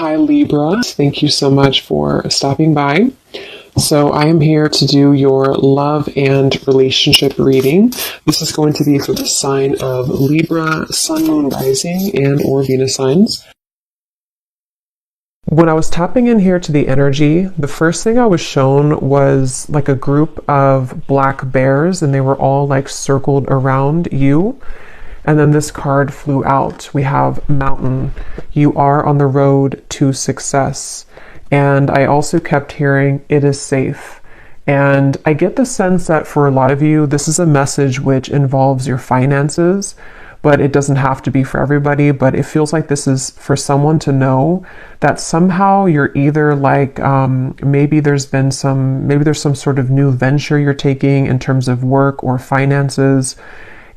Hi Libra, thank you so much for stopping by. So I am here to do your love and relationship reading. This is going to be for the sign of Libra, Sun, Moon, Rising, and or Venus signs. When I was tapping in here to the energy, the first thing I was shown was like a group of black bears, and they were all like circled around you. And then this card flew out. We have Mountain. You are on the road to success. And I also kept hearing, it is safe. And I get the sense that for a lot of you, this is a message which involves your finances, but it doesn't have to be for everybody. But it feels like this is for someone to know that somehow you're either like, maybe there's some sort of new venture you're taking in terms of work or finances.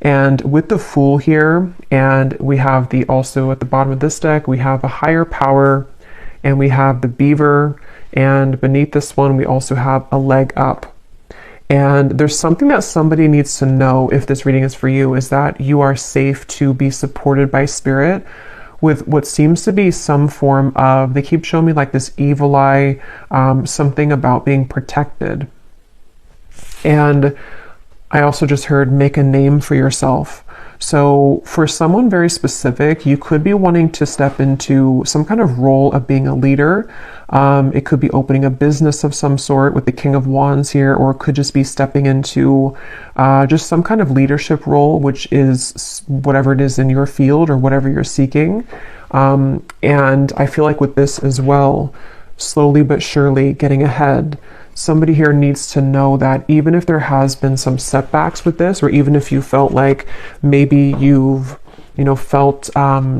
And with the Fool here, and we have also at the bottom of this deck, we have a higher power, and we have the Beaver, and beneath this one, we also have a leg up. And there's something that somebody needs to know if this reading is for you, is that you are safe to be supported by Spirit with what seems to be some form of, they keep showing me like this evil eye, something about being protected. And I also just heard make a name for yourself. So for someone very specific, you could be wanting to step into some kind of role of being a leader. It could be opening a business of some sort with the King of Wands here, or it could just be stepping into just some kind of leadership role, which is whatever it is in your field or whatever you're seeking. And I feel like with this as well, slowly but surely getting ahead. Somebody here needs to know that even if there has been some setbacks with this, or even if you felt like maybe you've, felt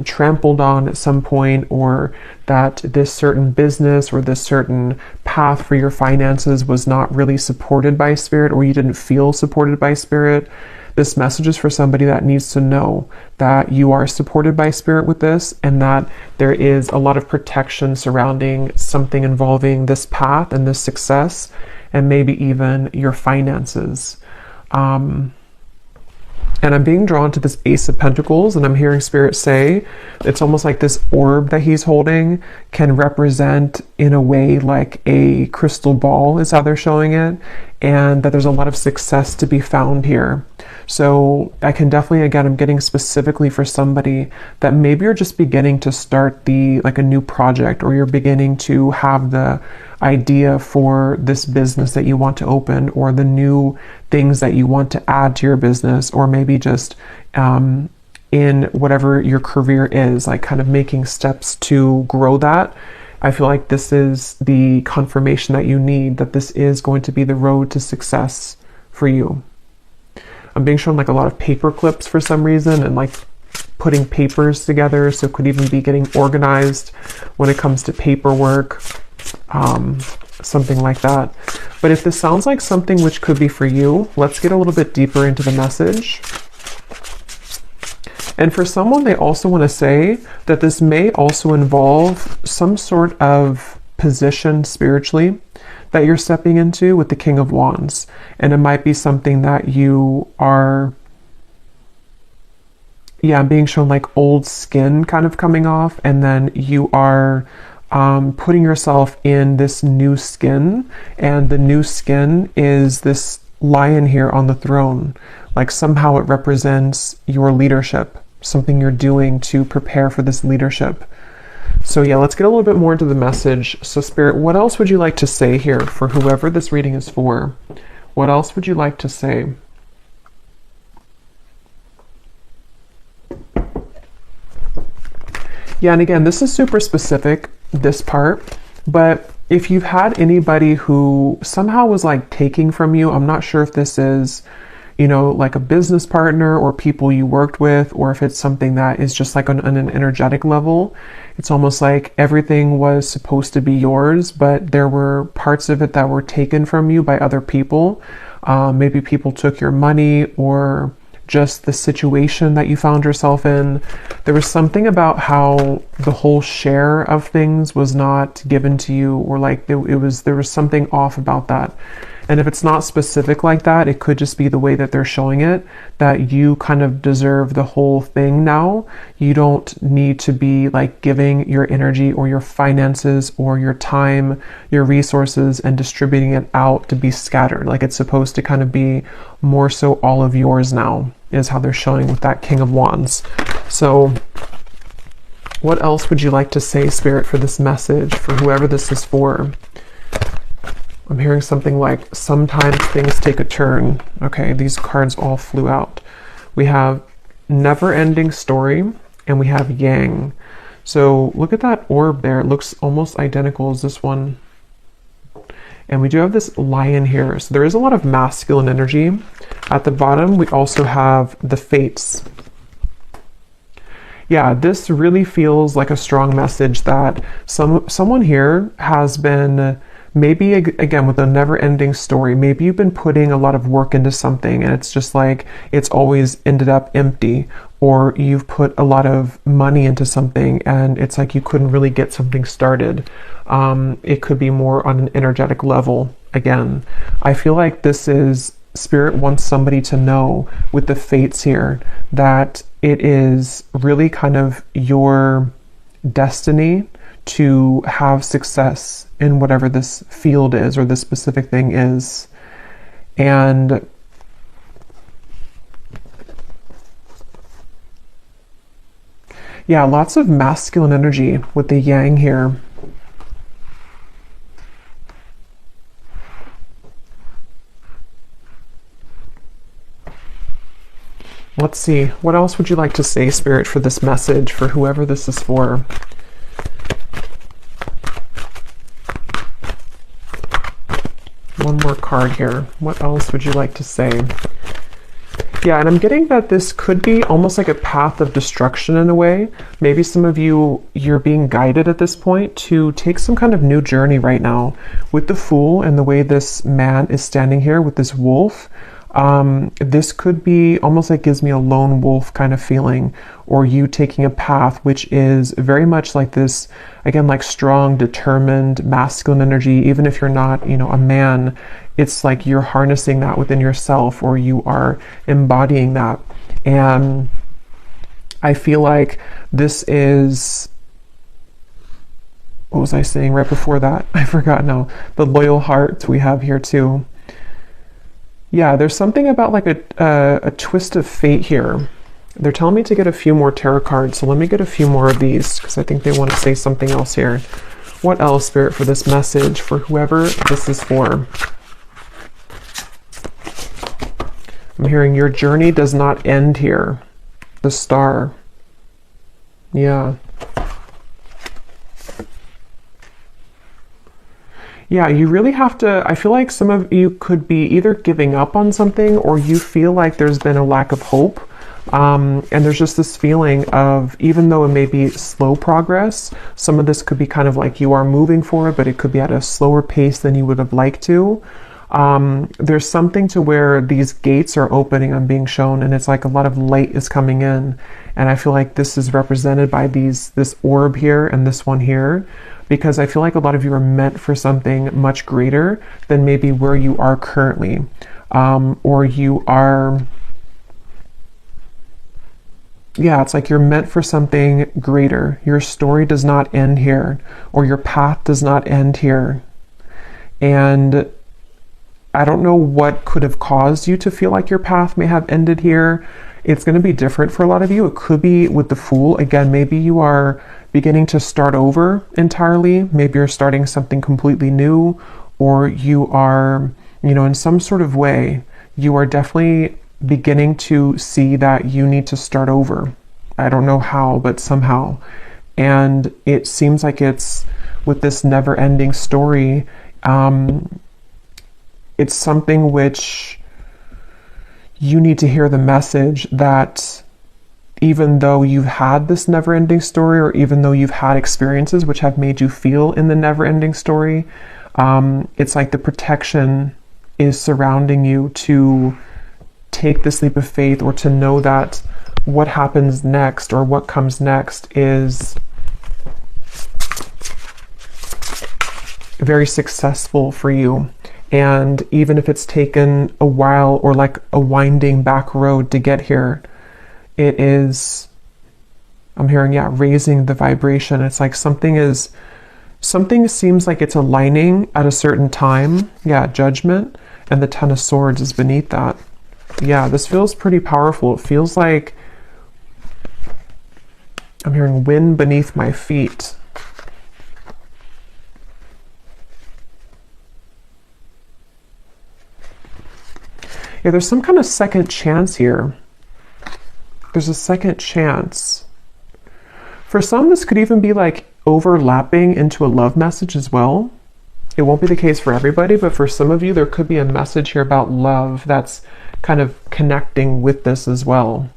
trampled on at some point, or that this certain business or this certain path for your finances was not really supported by Spirit, or you didn't feel supported by Spirit, this message is for somebody that needs to know that you are supported by Spirit with this, and that there is a lot of protection surrounding something involving this path and this success, and maybe even your finances. And I'm being drawn to this Ace of Pentacles, and I'm hearing Spirit say it's almost like this orb that he's holding can represent in a way like a crystal ball is how they're showing it, and that there's a lot of success to be found here. So I can definitely, again, I'm getting specifically for somebody that maybe you're just beginning to start like a new project, or you're beginning to have the idea for this business that you want to open, or the new things that you want to add to your business, or maybe just in whatever your career is, like kind of making steps to grow that. I feel like this is the confirmation that you need, that this is going to be the road to success for you. I'm being shown like a lot of paper clips for some reason, and like putting papers together, so it could even be getting organized when it comes to paperwork, something like that. But if this sounds like something which could be for you, let's get a little bit deeper into the message. And for someone, they also want to say that this may also involve some sort of position spiritually that you're stepping into with the King of Wands. And it might be something that you are, I'm being shown like old skin kind of coming off, and then you are putting yourself in this new skin, and the new skin is this lion here on the throne. Like somehow it represents your leadership, something you're doing to prepare for this leadership. So let's get a little bit more into the message. So Spirit, what else would you like to say here for whoever this reading is for? What else would you like to say? And again, this is super specific, this part, but if you've had anybody who somehow was like taking from you, I'm not sure if this is, like a business partner or people you worked with, or if it's something that is just like on an energetic level. It's almost like everything was supposed to be yours, but there were parts of it that were taken from you by other people. Maybe people took your money, or just the situation that you found yourself in. There was something about how the whole share of things was not given to you, or like there was something off about that. And if it's not specific like that, it could just be the way that they're showing it, that you kind of deserve the whole thing now. You don't need to be like giving your energy or your finances or your time, your resources, and distributing it out to be scattered. Like, it's supposed to kind of be more so all of yours now, is how they're showing with that King of Wands. So what else would you like to say, Spirit, for this message, for whoever this is for? I'm hearing something like, sometimes things take a turn. Okay, these cards all flew out. We have never-ending story, and we have yang. So look at that orb there. It looks almost identical as this one. And we do have this lion here. So there is a lot of masculine energy. At the bottom, we also have the fates. Yeah, this really feels like a strong message that someone here has been, maybe again with a never-ending story, maybe you've been putting a lot of work into something and it's just like it's always ended up empty, or you've put a lot of money into something and it's like you couldn't really get something started. It could be more on an energetic level. Again, I feel like this is Spirit wants somebody to know with the fates here that it is really kind of your destiny to have success in whatever this field is or this specific thing is. And yeah, lots of masculine energy with the yang here. Let's see, what else would you like to say, Spirit, for this message, for whoever this is for? One more card here. What else would you like to say? Yeah, and I'm getting that this could be almost like a path of destruction in a way. Maybe some of you, you're being guided at this point to take some kind of new journey right now. With the Fool and the way this man is standing here with this wolf, this could be almost like, gives me a lone wolf kind of feeling, or you taking a path which is very much like this, again, like strong, determined, masculine energy. Even if you're not, you know, a man, it's like you're harnessing that within yourself, or you are embodying that. And I feel like this is, what was I saying right before that? I forgot now. The loyal heart we have here too. Yeah, there's something about like a twist of fate here. They're telling me to get a few more tarot cards, so let me get a few more of these because I think they want to say something else here. What else, Spirit, for this message, for whoever this is for? I'm hearing your journey does not end here. The Star. Yeah. Yeah, you really have to, I feel like some of you could be either giving up on something, or you feel like there's been a lack of hope. And there's just this feeling of, even though it may be slow progress, some of this could be kind of like you are moving forward, but it could be at a slower pace than you would have liked to. There's something to where these gates are opening and being shown, and it's like a lot of light is coming in. And I feel like this is represented by this orb here and this one here, because I feel like a lot of you are meant for something much greater than maybe where you are currently. Or you are, yeah, it's like you're meant for something greater. Your story does not end here, or your path does not end here. And I don't know what could have caused you to feel like your path may have ended here. It's going to be different for a lot of you. It could be with the Fool. Again, maybe you are beginning to start over entirely. Maybe you're starting something completely new, or you are, you know, in some sort of way, you are definitely beginning to see that you need to start over. I don't know how, but somehow. And it seems like it's with this never-ending story. It's something which you need to hear the message that even though you've had this never-ending story, or even though you've had experiences which have made you feel in the never-ending story, it's like the protection is surrounding you to take this leap of faith, or to know that what happens next, or what comes next, is very successful for you. And even if it's taken a while or like a winding back road to get here, it is, I'm hearing, yeah, raising the vibration. It's like something seems like it's aligning at a certain time. Yeah, judgment. And the Ten of Swords is beneath that. Yeah, this feels pretty powerful. It feels like I'm hearing wind beneath my feet. Yeah, there's some kind of second chance here. There's a second chance. For some, this could even be like overlapping into a love message as well. It won't be the case for everybody, but for some of you, there could be a message here about love that's kind of connecting with this as well.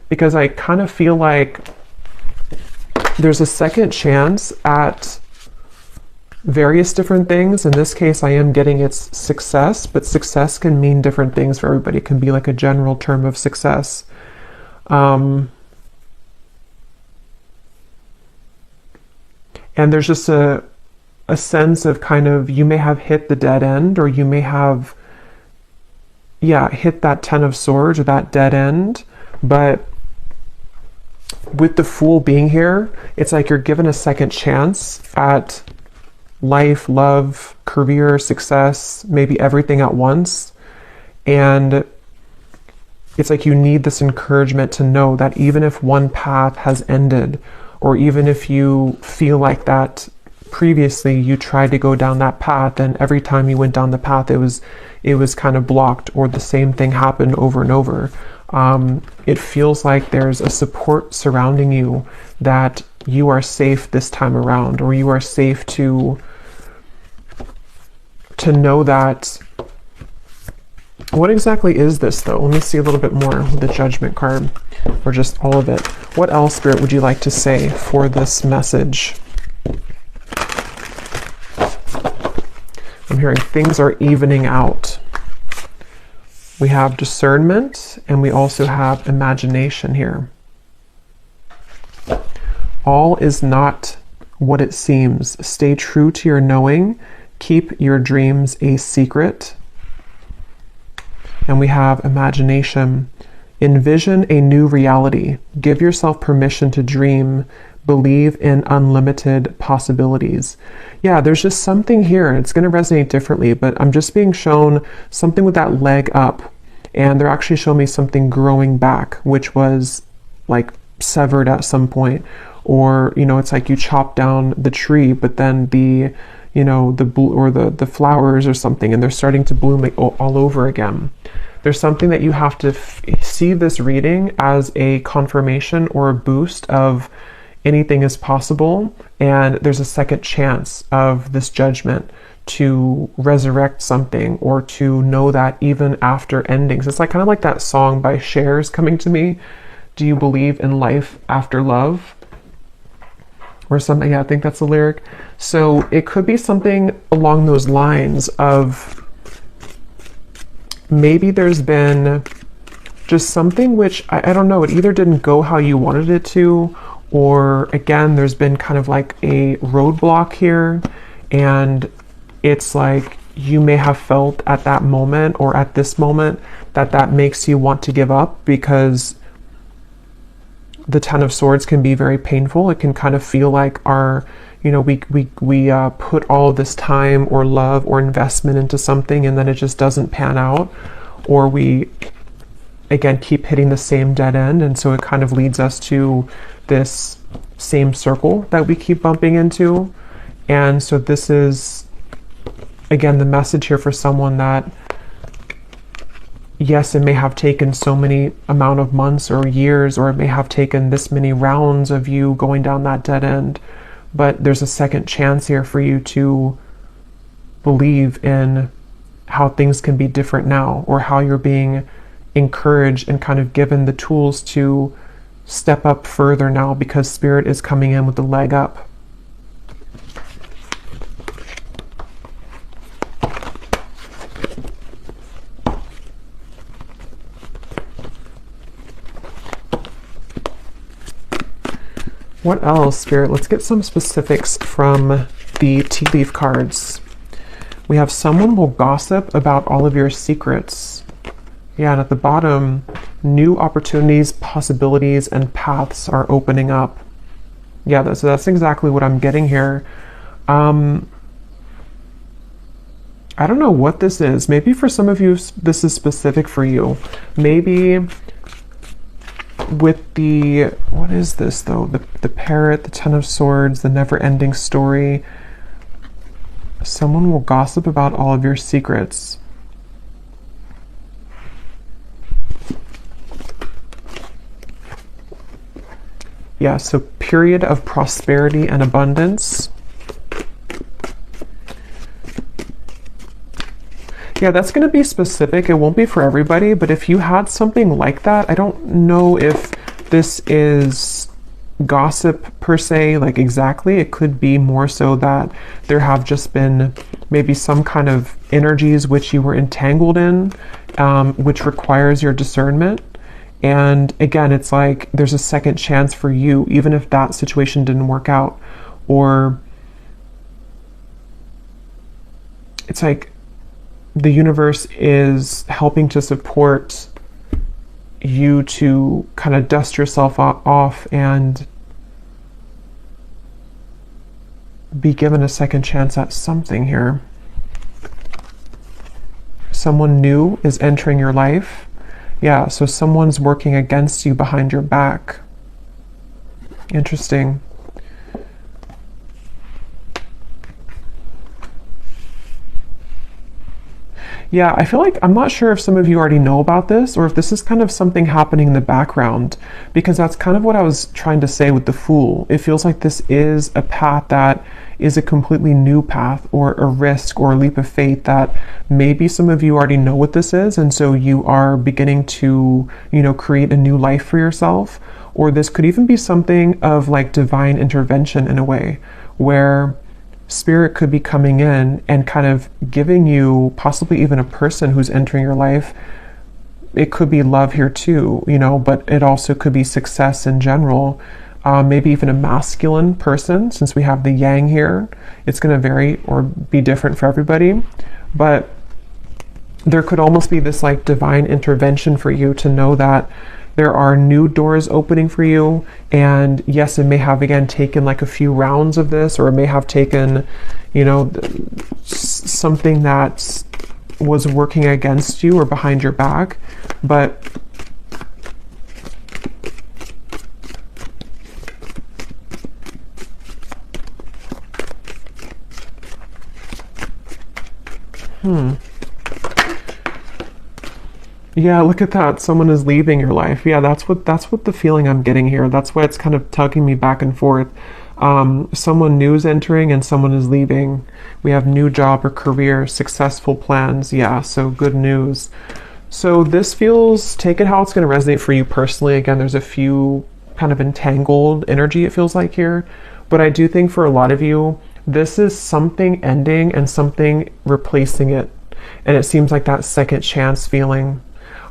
Because I kind of feel like there's a second chance at various different things. In this case, I am getting its success, but success can mean different things for everybody. It can be like a general term of success. And there's just a sense of kind of, you may have hit the dead end, or you may have, yeah, hit that Ten of Swords or that dead end. But with the Fool being here, it's like you're given a second chance at life, love, career, success, maybe everything at once. And it's like you need this encouragement to know that even if one path has ended, or even if you feel like that previously you tried to go down that path, and every time you went down the path it was kind of blocked, or the same thing happened over and over. It feels like there's a support surrounding you, that you are safe this time around, or you are safe to know that. What exactly is this though? Let me see a little bit more with the Judgment card, or just all of it. What else, Spirit, would you like to say for this message? I'm hearing things are evening out. We have discernment, and we also have imagination here. All is not what it seems. Stay true to your knowing. Keep your dreams a secret. And we have imagination. Envision a new reality. Give yourself permission to dream. Believe in unlimited possibilities. Yeah, there's just something here. It's going to resonate differently, but I'm just being shown something with that leg up. And they're actually showing me something growing back, which was like severed at some point. Or, you know, it's like you chop down the tree, but then the, you know, the flowers or something, and they're starting to bloom all over again. There's something that you have to see this reading as a confirmation or a boost of anything is possible, and there's a second chance of this judgment to resurrect something, or to know that even after endings. It's like kind of like that song by Cher's coming to me. Do you believe in life after love? Or something. Yeah, I think that's the lyric. So it could be something along those lines of, maybe there's been just something which, I don't know, it either didn't go how you wanted it to, or again, there's been kind of like a roadblock here, and it's like you may have felt at that moment, or at this moment, that makes you want to give up, because the Ten of Swords can be very painful. It can kind of feel like our, you know, we put all this time or love or investment into something, and then it just doesn't pan out, or we again keep hitting the same dead end, and so it kind of leads us to this same circle that we keep bumping into. And so this is again the message here for someone that, yes, it may have taken so many amount of months or years, or it may have taken this many rounds of you going down that dead end, but there's a second chance here for you to believe in how things can be different now, or how you're being encouraged and kind of given the tools to step up further now, because Spirit is coming in with the leg up. What else, Spirit? Let's get some specifics from the tea leaf cards. We have someone will gossip about all of your secrets. Yeah, and at the bottom, new opportunities, possibilities, and paths are opening up. Yeah, so that's exactly what I'm getting here. I don't know what this is. Maybe for some of you, this is specific for you. Maybe with the, what is this though? The parrot, the Ten of Swords, the never-ending story. Someone will gossip about all of your secrets. Yeah, so period of prosperity and abundance. Yeah, that's going to be specific. It won't be for everybody, but if you had something like that, I don't know if this is gossip per se, like exactly. It could be more so that there have just been maybe some kind of energies which you were entangled in, which requires your discernment. And again, it's like there's a second chance for you, even if that situation didn't work out. Or it's like the universe is helping to support you to kind of dust yourself off and be given a second chance at something here. Someone new is entering your life. Yeah, so someone's working against you behind your back. Interesting. Yeah, I feel like, I'm not sure if some of you already know about this or if this is kind of something happening in the background, because that's kind of what I was trying to say with the Fool. It feels like this is a path that is a completely new path, or a risk or a leap of faith that maybe some of you already know what this is, and so you are beginning to, you know, create a new life for yourself. Or this could even be something of like divine intervention in a way, where Spirit could be coming in and kind of giving you possibly even a person who's entering your life. It could be love here too, you know, but it also could be success in general. Maybe even a masculine person, since we have the yang here. It's going to vary or be different for everybody, but there could almost be this like divine intervention for you to know that there are new doors opening for you. And yes, it may have again taken like a few rounds of this, or it may have taken, you know, something that was working against you or behind your back, but yeah, look at that. Someone is leaving your life. Yeah, that's what the feeling I'm getting here. That's why it's kind of tugging me back and forth. Someone new is entering and someone is leaving. We have new job or career, successful plans. Yeah, so good news. So this feels, take it how it's going to resonate for you personally. Again, there's a few kind of entangled energy it feels like here. But I do think for a lot of you, this is something ending and something replacing it. And it seems like that second chance feeling.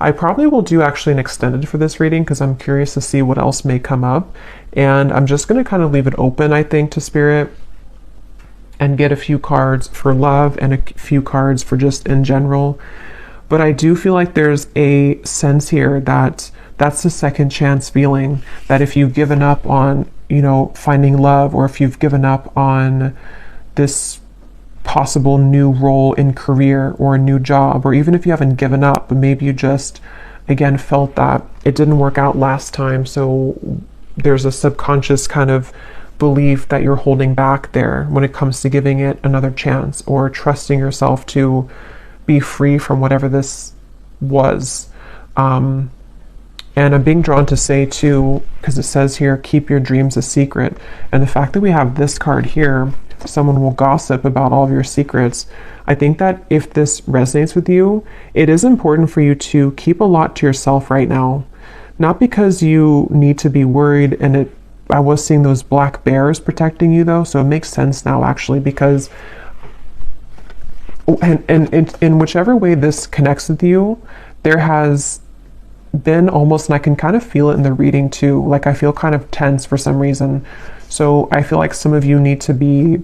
I probably will do actually an extended for this reading because I'm curious to see what else may come up. And I'm just going to kind of leave it open, I think, to Spirit and get a few cards for love and a few cards for just in general. But I do feel like there's a sense here that that's the second chance feeling, that if you've given up on, you know, finding love, or if you've given up on this possible new role in career or a new job, or even if you haven't given up, but maybe you just, again, felt that it didn't work out last time. So there's a subconscious kind of belief that you're holding back there when it comes to giving it another chance or trusting yourself to be free from whatever this was. And I'm being drawn to say too, because it says here, keep your dreams a secret. And the fact that we have this card here, someone will gossip about all of your secrets. I think that if this resonates with you, it is important for you to keep a lot to yourself right now. Not because you need to be worried, and I was seeing those black bears protecting you though, so it makes sense now actually, because and in whichever way this connects with you, there has been almost, and I can kind of feel it in the reading too, like I feel kind of tense for some reason. So I feel like some of you need to be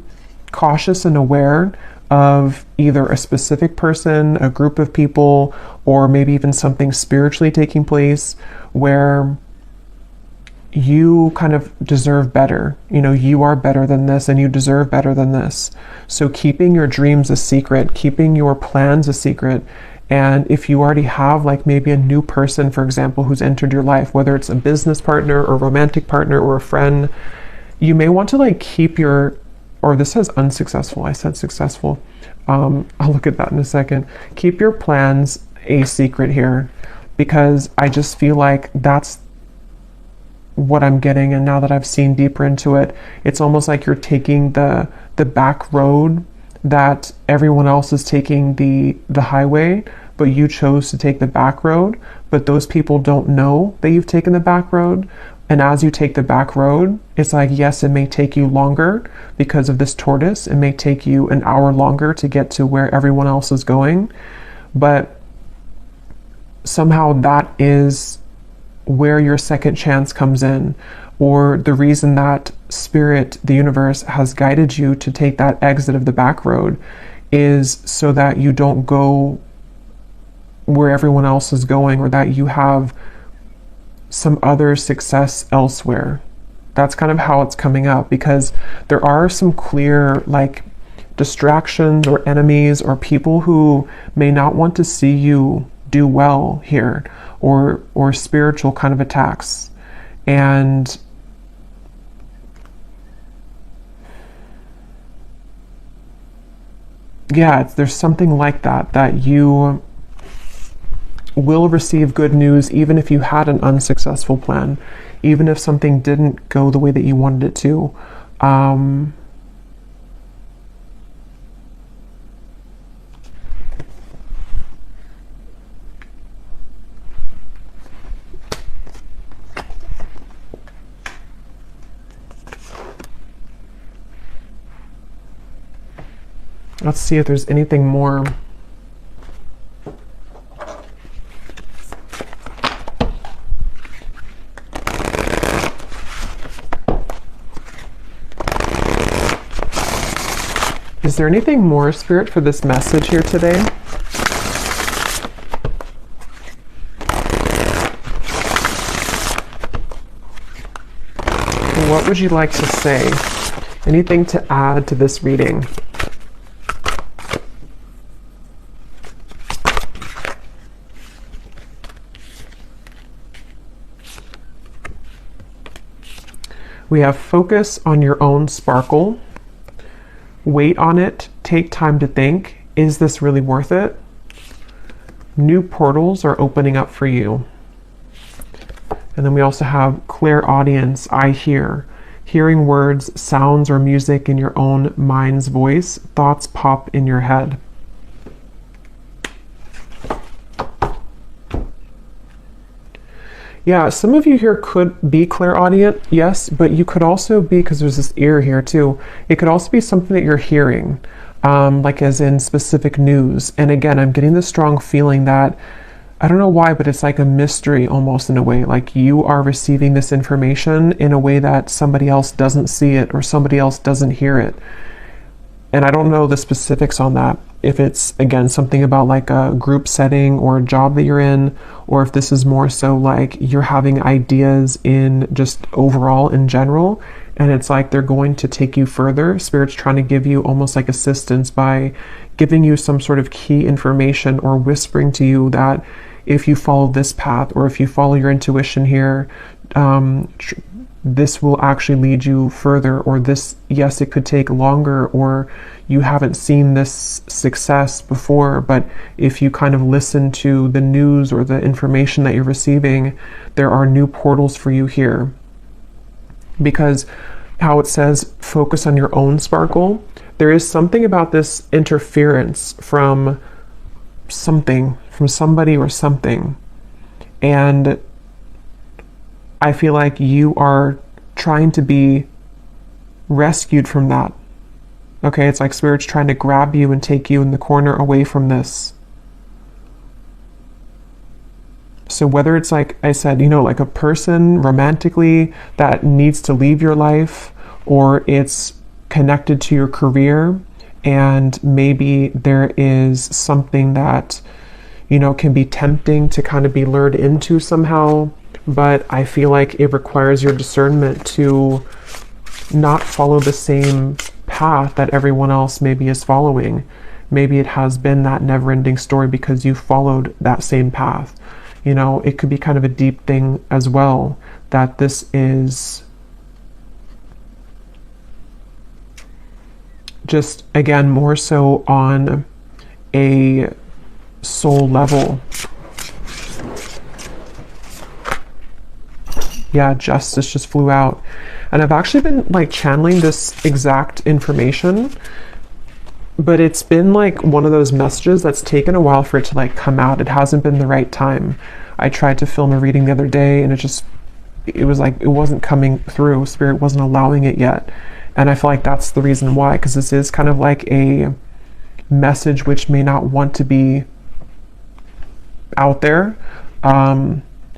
cautious and aware of either a specific person, a group of people, or maybe even something spiritually taking place where you kind of deserve better. You know, you are better than this and you deserve better than this. So keeping your dreams a secret, keeping your plans a secret. And if you already have like maybe a new person, for example, who's entered your life, whether it's a business partner or romantic partner or a friend, you may want to like keep your, or this says unsuccessful, I said successful. I'll look at that in a second. Keep your plans a secret here, because I just feel like that's what I'm getting. And now that I've seen deeper into it, it's almost like you're taking the back road that everyone else is taking the highway, but you chose to take the back road. But those people don't know that you've taken the back road. And as you take the back road, it's like, yes, it may take you longer because of this tortoise. It may take you an hour longer to get to where everyone else is going. But somehow that is where your second chance comes in, or the reason that spirit, the universe, has guided you to take that exit of the back road is so that you don't go where everyone else is going, or that you have some other success elsewhere. That's kind of how it's coming up, because there are some clear like distractions or enemies or people who may not want to see you do well here, or spiritual kind of attacks. And yeah, there's something like that you will receive good news even if you had an unsuccessful plan, even if something didn't go the way that you wanted it to. Let's see if there's anything more. Is there anything more, Spirit, for this message here today? What would you like to say? Anything to add to this reading? We have focus on your own sparkle. Wait on it. Take time to think. Is this really worth it? New portals are opening up for you. And then we also have clairaudience. I hear. Hearing words, sounds, or music in your own mind's voice. Thoughts pop in your head. Yeah, some of you here could be clairaudient, yes, but you could also be, because there's this ear here too, it could also be something that you're hearing, like as in specific news. And again, I'm getting this strong feeling that, I don't know why, but it's like a mystery almost in a way, like you are receiving this information in a way that somebody else doesn't see it or somebody else doesn't hear it. And I don't know the specifics on that. If it's, again, something about like a group setting or a job that you're in, or if this is more so like you're having ideas in just overall in general, and it's like they're going to take you further. Spirit's trying to give you almost like assistance by giving you some sort of key information or whispering to you that if you follow this path or if you follow your intuition here, this will actually lead you further, or this, yes, it could take longer, or you haven't seen this success before, but if you kind of listen to the news or the information that you're receiving, there are new portals for you here. Because how it says, focus on your own sparkle, there is something about this interference from something, from somebody or something. And I feel like you are trying to be rescued from that. Okay, it's like Spirit's trying to grab you and take you in the corner away from this. So whether it's like I said, you know, like a person romantically that needs to leave your life, or it's connected to your career and maybe there is something that, you know, can be tempting to kind of be lured into somehow, but I feel like it requires your discernment to not follow the same path that everyone else maybe is following. Maybe it has been that never-ending story because you followed that same path. You know, it could be kind of a deep thing as well, that this is just, again, more so on a soul level. Yeah, justice just flew out. And I've actually been like channeling this exact information, but it's been like one of those messages that's taken a while for it to like come out. It hasn't been the right time. I tried to film a reading the other day and it was like it wasn't coming through. Spirit wasn't allowing it yet. And I feel like that's the reason why, because this is kind of like a message which may not want to be out there,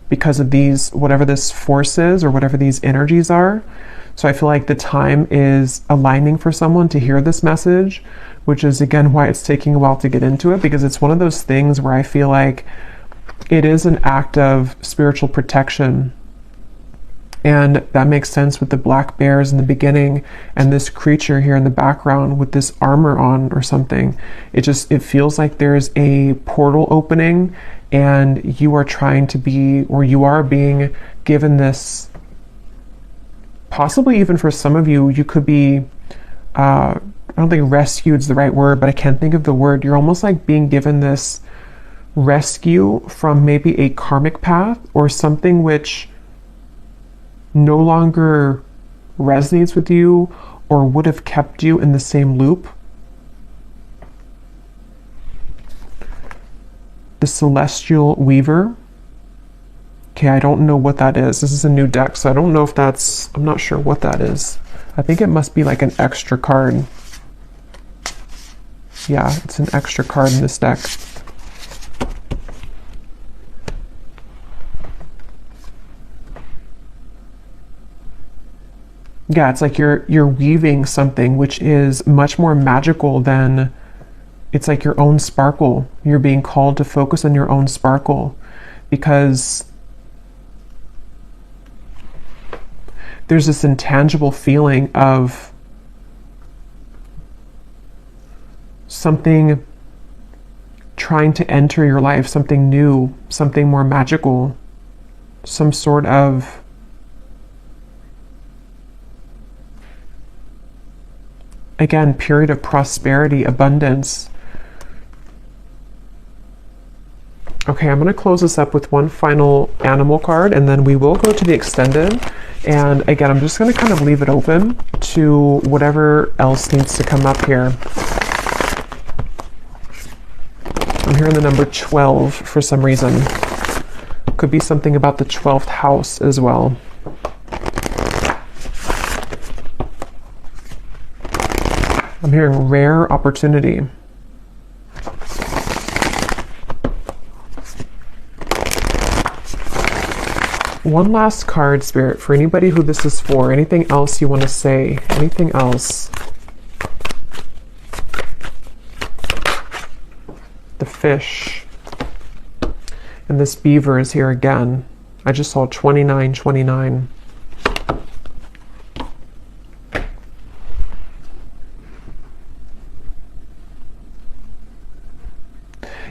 because of these, whatever this force is or whatever these energies are. So I feel like the time is aligning for someone to hear this message, which is again why it's taking a while to get into it, because it's one of those things where I feel like it is an act of spiritual protection. And that makes sense with the black bears in the beginning and this creature here in the background with this armor on or something. It feels like there's a portal opening and you are trying to be, or you are being given this, possibly even for some of you, you could be, I don't think rescued is the right word, but I can't think of the word. You're almost like being given this rescue from maybe a karmic path or something which no longer resonates with you or would have kept you in the same loop. The Celestial Weaver. Okay, I don't know what that is. This is a new deck, so I don't know if that's, I'm not sure what that is. I think it must be like an extra card. Yeah, it's an extra card in this deck. Yeah, it's like you're weaving something which is much more magical than, it's like your own sparkle. You're being called to focus on your own sparkle because there's this intangible feeling of something trying to enter your life, something new, something more magical, some sort of again, period of prosperity, abundance. Okay, I'm going to close this up with one final animal card, and then we will go to the extended. And again, I'm just going to kind of leave it open to whatever else needs to come up here. I'm hearing the number 12 for some reason. Could be something about the 12th house as well. I'm hearing rare opportunity. One last card, Spirit, for anybody who this is for. Anything else you want to say? Anything else? The fish. And this beaver is here again. I just saw 2929.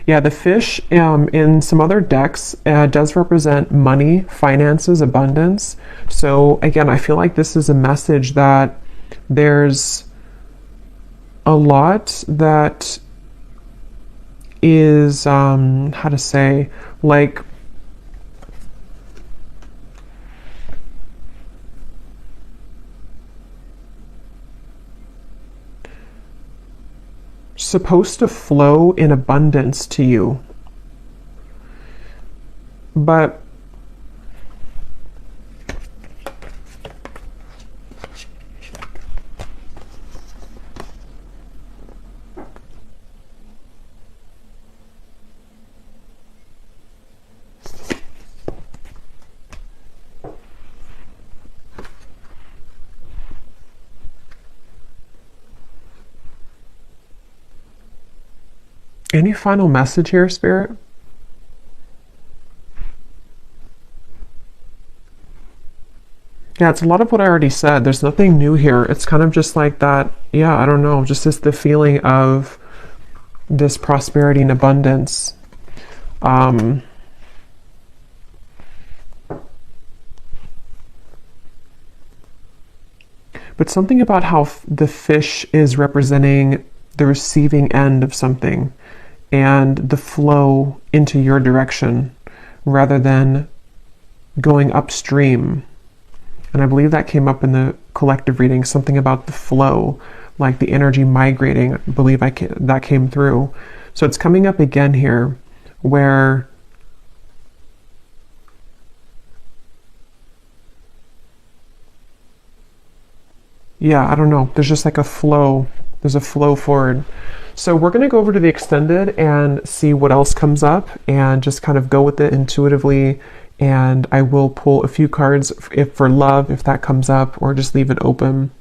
Yeah, the fish in some other decks does represent money, finances, abundance. So again, I feel like this is a message that there's a lot that is, how to say, like, supposed to flow in abundance to you. But Any final message here, Spirit? Yeah, it's a lot of what I already said. There's nothing new here. It's kind of just like that. Yeah, I don't know. Just the feeling of this prosperity and abundance. But something about how the fish is representing the receiving end of something and the flow into your direction rather than going upstream. And I believe that came up in the collective reading, something about the flow, like the energy migrating. I believe that came through. So it's coming up again here where yeah, I don't know. There's just like a flow. There's a flow forward. So we're going to go over to the extended and see what else comes up and just kind of go with it intuitively. And I will pull a few cards if for love, if that comes up, or just leave it open.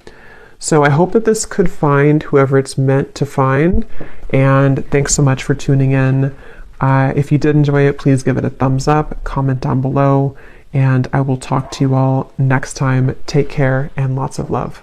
So I hope that this could find whoever it's meant to find. And thanks so much for tuning in. If you did enjoy it, please give it a thumbs up, comment down below, and I will talk to you all next time. Take care and lots of love.